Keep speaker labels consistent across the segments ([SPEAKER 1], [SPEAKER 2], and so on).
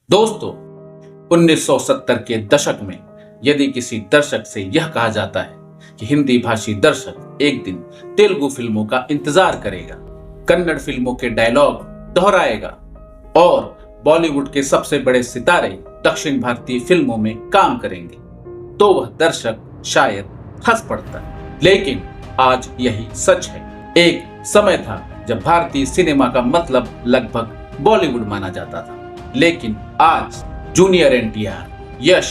[SPEAKER 1] दोस्तों, 1970 के दशक में यदि किसी दर्शक से यह कहा जाता है कि हिंदी भाषी दर्शक एक दिन तेलुगु फिल्मों का इंतजार करेगा, कन्नड़ फिल्मों के डायलॉग दोहराएगा और बॉलीवुड के सबसे बड़े सितारे दक्षिण भारतीय फिल्मों में काम करेंगे, तो वह दर्शक शायद हंस पड़ता है। लेकिन आज यही सच है। एक समय था जब भारतीय सिनेमा का मतलब लगभग बॉलीवुड माना जाता था, लेकिन आज जूनियर एनटीआर, यश,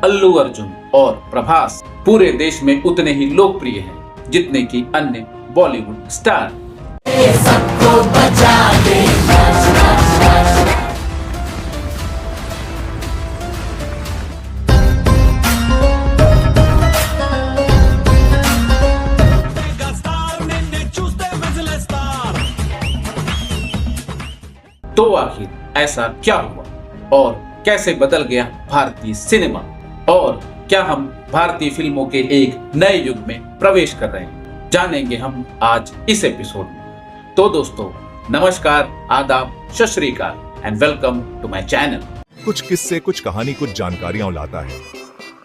[SPEAKER 1] अल्लू अर्जुन और प्रभास पूरे देश में उतने ही लोकप्रिय हैं जितने कि अन्य बॉलीवुड स्टार। सबको बचा दे, तो आखिर ऐसा क्या हुआ और कैसे बदल गया भारतीय सिनेमा, और क्या हम भारतीय फिल्मों के एक नए युग में प्रवेश कर रहे हैं, जानेंगे हम आज इस एपिसोड में। तो दोस्तों, नमस्कार, आदाब, सत श्री अकाल and welcome to my channel.
[SPEAKER 2] कुछ किस्से, कुछ कहानी, कुछ जानकारियां लाता है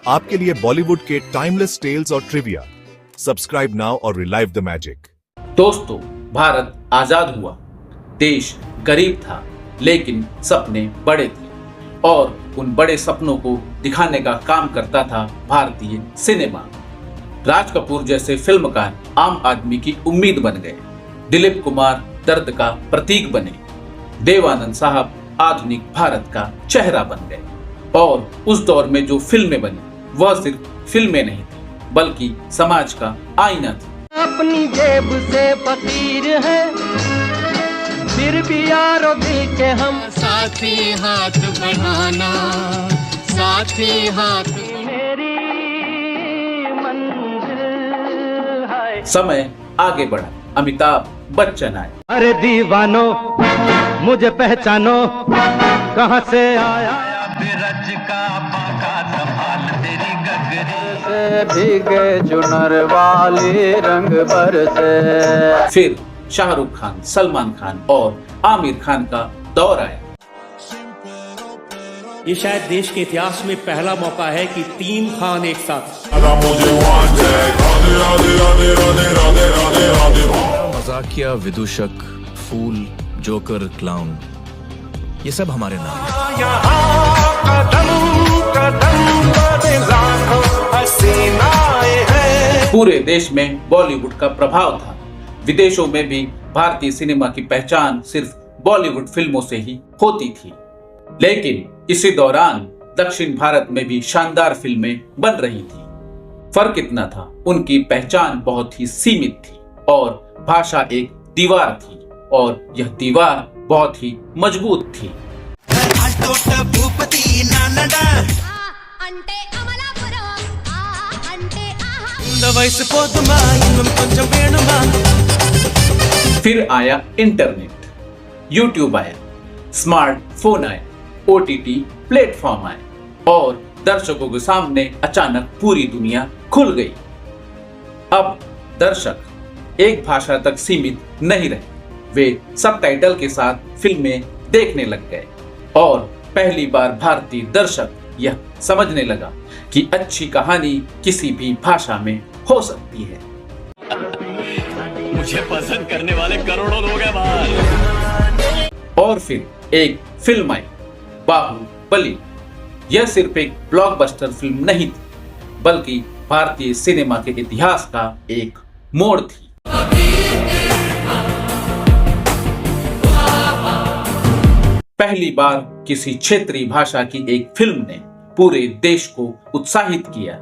[SPEAKER 2] आपके लिए बॉलीवुड के टाइमलेस टेल्स और ट्रिविया। सब्सक्राइब नाउ और रिलाइव द मैजिक।
[SPEAKER 1] दोस्तों, भारत आजाद हुआ, देश गरीब था लेकिन सपने बड़े थे और उन बड़े सपनों को दिखाने का काम करता था भारतीय सिनेमा। राज कपूर जैसे फिल्मकार आम आदमी की उम्मीद बन गए, दिलीप कुमार दर्द का प्रतीक बने, देवानंद साहब आधुनिक भारत का चेहरा बन गए। और उस दौर में जो फिल्में बनी वह सिर्फ फिल्में नहीं थी बल्कि समाज का आईना थी।
[SPEAKER 3] अपनी जेब से फकीर है फिर भी यारो दिल के हम
[SPEAKER 4] साथी हाथ बढ़ाना, साथी हाथ
[SPEAKER 3] मेरी मंजिल है।
[SPEAKER 1] समय आगे बढ़ा, अमिताभ बच्चन आए।
[SPEAKER 3] अरे दीवानो मुझे पहचानो, कहां से आया बिरज का बाका संभाल तेरी गगरी से भीगे चुनर वाली रंग बरसे।
[SPEAKER 1] फिर शाहरुख खान, सलमान खान और आमिर खान का दौर आया।
[SPEAKER 5] ये शायद देश के इतिहास में पहला मौका है कि 3 खान एक साथ।
[SPEAKER 6] मजाकिया, विदूषक, फूल, जोकर, क्लाउन, ये सब हमारे नाम
[SPEAKER 1] हैं। पूरे देश में बॉलीवुड का प्रभाव था। विदेशों में भी भारतीय सिनेमा की पहचान सिर्फ बॉलीवुड फिल्मों से ही होती थी। लेकिन इसी दौरान दक्षिण भारत में भी शानदार फिल्में बन रही थी। फर्क इतना था, उनकी पहचान बहुत ही सीमित थी और भाषा एक दीवार थी और यह दीवार बहुत ही मजबूत थी। फिर आया इंटरनेट, यूट्यूब आया, स्मार्टफोन आए, ओटीटी प्लेटफॉर्म आए और दर्शकों के सामने अचानक पूरी दुनिया खुल गई। अब दर्शक एक भाषा तक सीमित नहीं रहे, वे सबटाइटल के साथ फिल्में देखने लग गए और पहली बार भारतीय दर्शक यह समझने लगा कि अच्छी कहानी किसी भी भाषा में हो सकती है।
[SPEAKER 5] मुझे पसंद करने वाले करोड़ों लोग हैं बाहर।
[SPEAKER 1] और फिर एक फिल्म आई, बाहुबली। यह सिर्फ एक ब्लॉकबस्टर फिल्म नहीं थी बल्कि भारतीय सिनेमा के इतिहास का एक मोड़ थी। पहली बार किसी क्षेत्रीय भाषा की एक फिल्म ने पूरे देश को उत्साहित किया।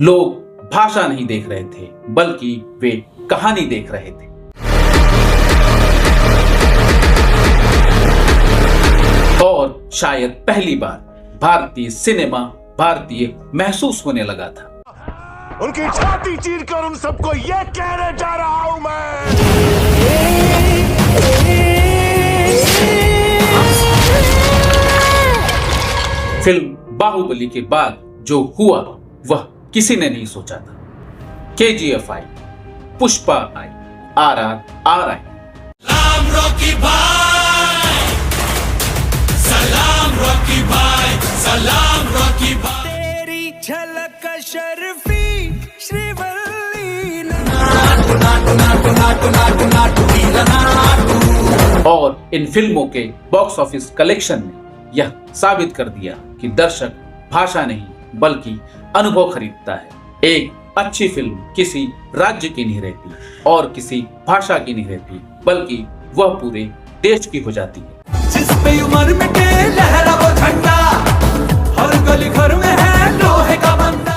[SPEAKER 1] लोग भाषा नहीं देख रहे थे बल्कि वे कहानी देख रहे थे। और शायद पहली बार भारतीय सिनेमा भारतीय महसूस होने लगा था।
[SPEAKER 2] उनकी छाती चीर कर उन सबको ये कहने जा रहा हूं मैं।
[SPEAKER 1] फिल्म बाहुबली के बाद जो हुआ वह किसी ने नहीं सोचा था। केजीएफ आई, पुष्पा आई, RRR आई।
[SPEAKER 4] सलाम रॉकी भाई, सलाम रॉकी
[SPEAKER 7] शर्फी श्रीवल्ली
[SPEAKER 1] और इन फिल्मों के बॉक्स ऑफिस कलेक्शन ने यह साबित कर दिया कि दर्शक भाषा नहीं बल्कि अनुभव खरीदता है। एक अच्छी फिल्म किसी राज्य की नहीं रहती और किसी भाषा की नहीं रहती, बल्कि वह पूरे देश की हो जाती है।
[SPEAKER 7] जिस पे उम्र में के लहरा वो झंडा, हर गली घर में है लोहे का बंदा।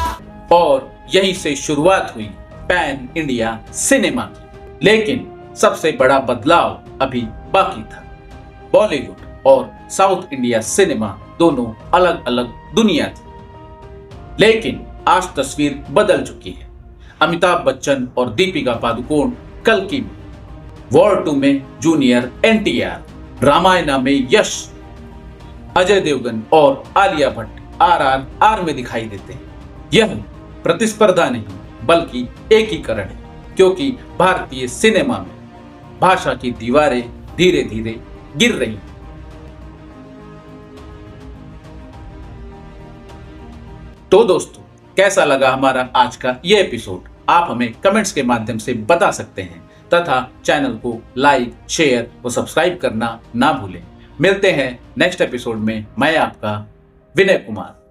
[SPEAKER 1] और यहीं से शुरुआत हुई पैन इंडिया सिनेमा की। लेकिन सबसे बड़ा बदलाव अभी बाकी था। बॉलीवुड और साउथ इंडिया सिनेमा दोनों अलग अलग दुनिया थी, लेकिन आज तस्वीर बदल चुकी है। अमिताभ बच्चन और दीपिका पादुकोण कल्कि में, वॉर 2 में जूनियर एनटीआर, रामायणा में यश, अजय देवगन और आलिया भट्ट RRR में दिखाई देते हैं। यह प्रतिस्पर्धा नहीं बल्कि एकीकरण है, क्योंकि भारतीय सिनेमा में भाषा की दीवारें धीरे धीरे गिर रही हैं। तो दोस्तों, कैसा लगा हमारा आज का यह एपिसोड? आप हमें कमेंट्स के माध्यम से बता सकते हैं तथा चैनल को लाइक, शेयर और सब्सक्राइब करना ना भूलें। मिलते हैं नेक्स्ट एपिसोड में। मैं आपका विनय कुमार।